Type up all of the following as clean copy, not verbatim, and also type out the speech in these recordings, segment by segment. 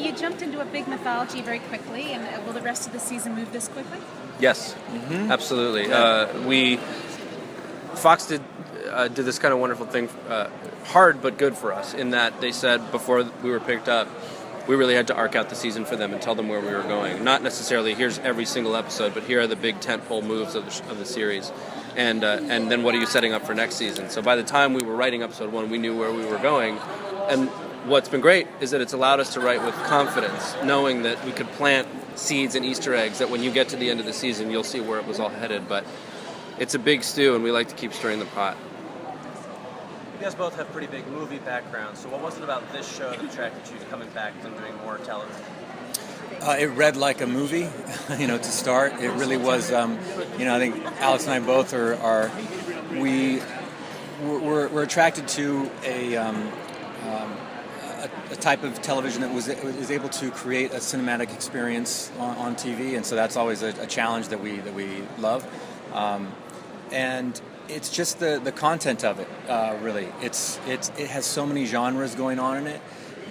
you jumped into a big mythology very quickly, and will the rest of the season move this quickly? Yes, absolutely. Fox did this kind of wonderful thing, hard but good for us, in that they said before we were picked up, we really had to arc out the season for them and tell them where we were going. Not necessarily here's every single episode, but here are the big tentpole moves of the series, and then what are you setting up for next season? So by the time we were writing episode 1, we knew where we were going, and what's been great is that it's allowed us to write with confidence, knowing that we could plant seeds and Easter eggs that when you get to the end of the season, you'll see where it was all headed. But it's a big stew, and we like to keep stirring the pot. You guys both have pretty big movie backgrounds, so what was it about this show that attracted you to coming back and doing more television? It read like a movie, to start. It really was, I think Alex and I both we're attracted to a type of television that is able to create a cinematic experience on TV, and so that's always a challenge that we love. And it's just the content of it, really. It has so many genres going on in it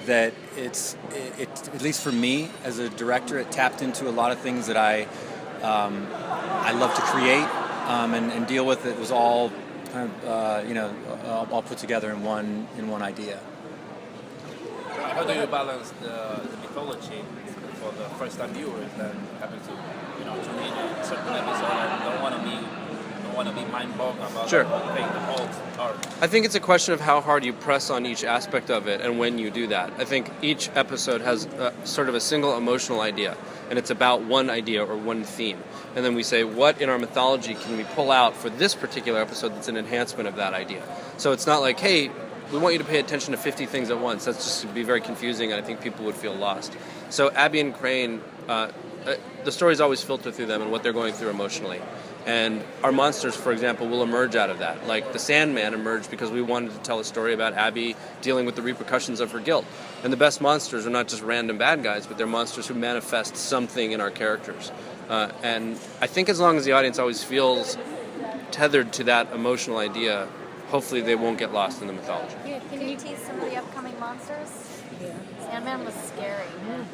that it at least for me as a director, it tapped into a lot of things that I love to create and deal with. It was all kind of all put together in one idea. How do you balance the mythology for the first-time viewers that happen to tune in a certain episode and don't want to be mind-bogged about Sure. the whole thing, the whole arc? I think it's a question of how hard you press on each aspect of it and when you do that. I think each episode has sort of a single emotional idea, and it's about one idea or one theme. And then we say, what in our mythology can we pull out for this particular episode that's an enhancement of that idea? So it's not like, hey, we want you to pay attention to 50 things at once. That's just would be very confusing, and I think people would feel lost. So Abby and Crane, the stories always filter through them and what they're going through emotionally. And our monsters, for example, will emerge out of that. Like the Sandman emerged because we wanted to tell a story about Abby dealing with the repercussions of her guilt. And the best monsters are not just random bad guys, but they're monsters who manifest something in our characters. And I think as long as the audience always feels tethered to that emotional idea, hopefully they won't get lost in the mythology. Yeah, can you tease some of the upcoming monsters? Yeah. Sandman was scary.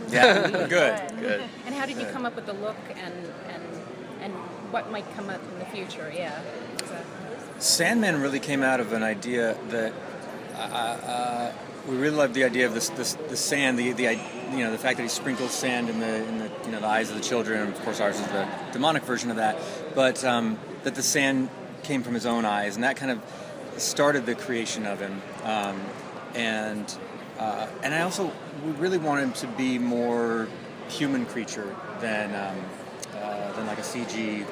Yeah, good. And how did you come up with the look and what might come up in the future? Yeah. Sandman really came out of an idea that we really loved the idea of the sand, the fact that he sprinkles sand in the eyes of the children, and of course ours is the demonic version of that, but that the sand came from his own eyes, and that kind of started the creation of him. And I also we really wanted him to be more human creature than like a CG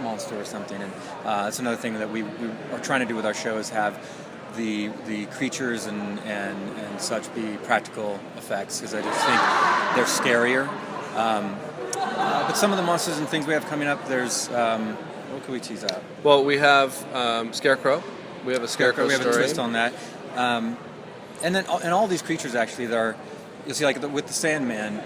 monster or something. And that's another thing that we are trying to do with our show is have the creatures and such be practical effects, because I just think they're scarier. But some of the monsters and things we have coming up, there's what can we tease out? Well, we have Scarecrow. We have a Scarecrow story. We have a twist on that. And all these creatures actually, you'll see like with the Sandman,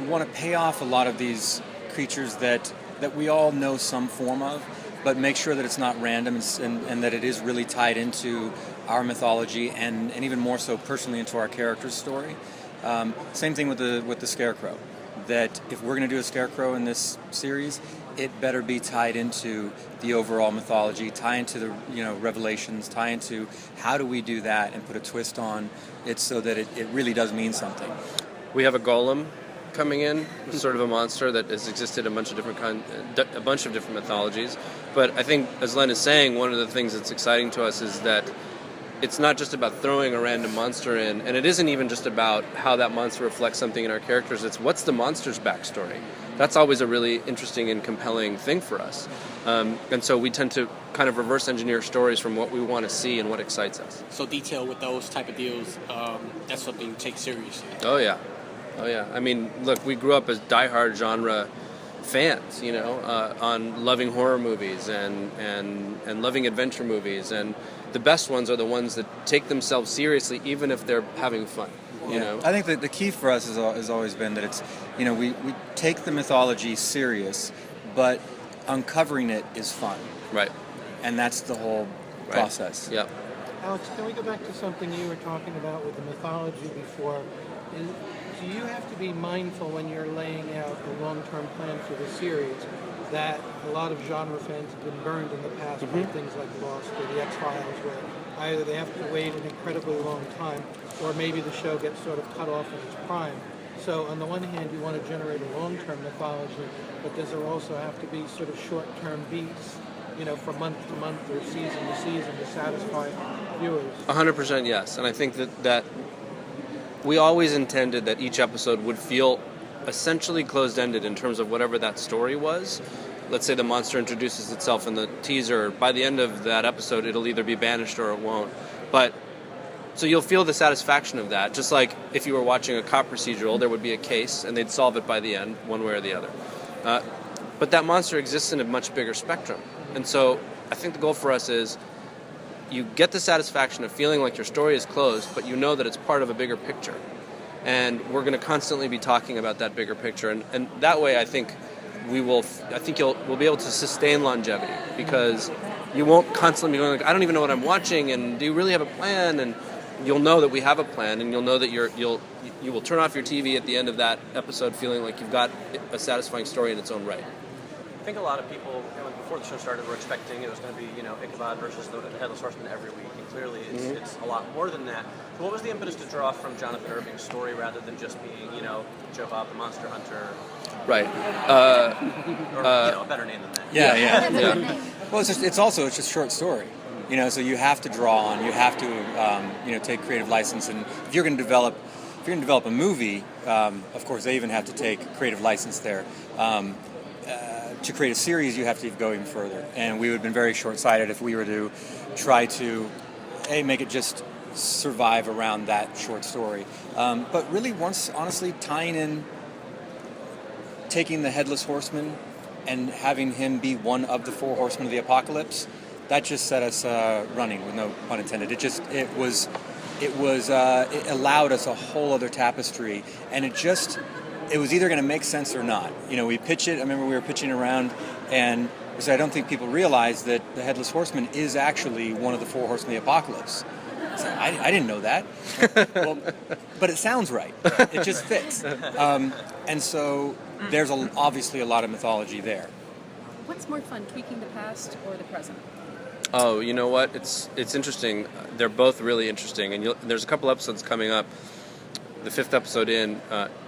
we want to pay off a lot of these creatures that we all know some form of, but make sure that it's not random and that it is really tied into our mythology and even more so personally into our character's story. Same thing with the Scarecrow. That if we're going to do a Scarecrow in this series, it better be tied into the overall mythology, tie into the revelations, tie into how do we do that and put a twist on it so that it really does mean something. We have a golem coming in, sort of a monster that has existed in a bunch of different mythologies. But I think, as Len is saying, one of the things that's exciting to us is that it's not just about throwing a random monster in, and it isn't even just about how that monster reflects something in our characters. It's what's the monster's backstory. That's always a really interesting and compelling thing for us. And so we tend to kind of reverse engineer stories from what we want to see and what excites us. So detail with those type of deals, that's something you take seriously. Oh yeah. I mean, look, we grew up as diehard genre fans, on loving horror movies and loving adventure movies, and the best ones are the ones that take themselves seriously, even if they're having fun. I think that the key for us has always been that it's, we take the mythology serious, but uncovering it is fun. Right. And that's the whole process. Yep. Alex, can we go back to something you were talking about with the mythology before? Do do you have to be mindful when you're laying out a long-term plan for the series that a lot of genre fans have been burned in the past by things like Lost or the X-Files, where either they have to wait an incredibly long time or maybe the show gets sort of cut off in its prime. So on the one hand, you want to generate a long-term mythology, but does there also have to be sort of short-term beats, from month to month or season to season to satisfy viewers? 100% yes. And I think that we always intended that each episode would feel essentially closed-ended in terms of whatever that story was. Let's say the monster introduces itself in the teaser. By the end of that episode, it'll either be banished or it won't. But so you'll feel the satisfaction of that. Just like if you were watching a cop procedural, there would be a case and they'd solve it by the end, one way or the other. But that monster exists in a much bigger spectrum. And so I think the goal for us is you get the satisfaction of feeling like your story is closed, but you know that it's part of a bigger picture. And we're going to constantly be talking about that bigger picture. And that way I think we'll be able to sustain longevity, because you won't constantly be going like, I don't even know what I'm watching, and do you really have a plan? And you'll know that we have a plan, and you'll know that you will turn off your TV at the end of that episode feeling like you've got a satisfying story in its own right. I think a lot of people, before the show started, were expecting it was going to be, Ichabod versus the Headless Horseman every week, and clearly it's a lot more than that. So what was the impetus to draw from Jonathan Irving's story rather than just being, Joe Bob the Monster Hunter? Right. Or, a better name than that. Yeah. Well, it's just a short story. So you have to draw on, you have to, take creative license, and if you're going to develop a movie, of course they even have to take creative license there. To create a series, you have to go even further, and we would have been very short-sighted if we were to try to make it just survive around that short story. But really, honestly, tying in, taking the Headless Horseman and having him be one of the 4 horsemen of the apocalypse, that just set us running, with no pun intended. It allowed us a whole other tapestry, and it was either going to make sense or not. We pitch it. I remember we were pitching around, and we said, I don't think people realize that the Headless Horseman is actually one of the 4 horsemen of the apocalypse. I didn't know that. Well, but it sounds right. It just fits. And so there's obviously a lot of mythology there. What's more fun, tweaking the past or the present? Oh, you know what? It's interesting. They're both really interesting, and there's a couple episodes coming up. The 5th episode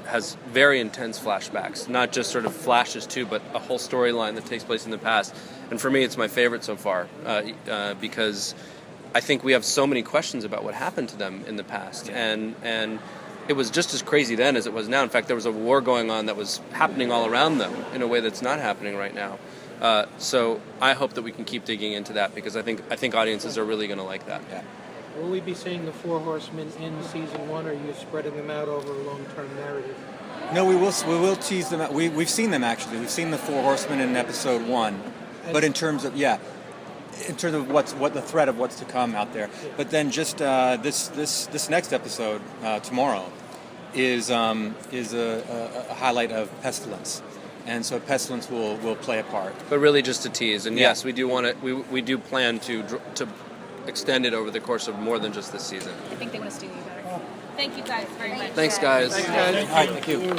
has very intense flashbacks, not just sort of flashes too, but a whole storyline that takes place in the past. And for me, it's my favorite so far because I think we have so many questions about what happened to them in the past, and it was just as crazy then as it was now. In fact, there was a war going on that was happening all around them in a way that's not happening right now. So I hope that we can keep digging into that, because I think audiences are really going to like that. Yeah. Will we be seeing the 4 horsemen in season 1, or are you spreading them out over a long-term narrative? No, we will tease them out. We've seen them, actually. We've seen the 4 horsemen in episode 1. But in terms of what the threat of what's to come out there. But then just this next episode tomorrow is a highlight of Pestilence. And so Pestilence will play a part. But really just a tease. And yes, we do want to. We do plan to extend it over the course of more than just this season. I think they want to steal you better. Thank you guys very much. Thanks, guys. All right, thank you.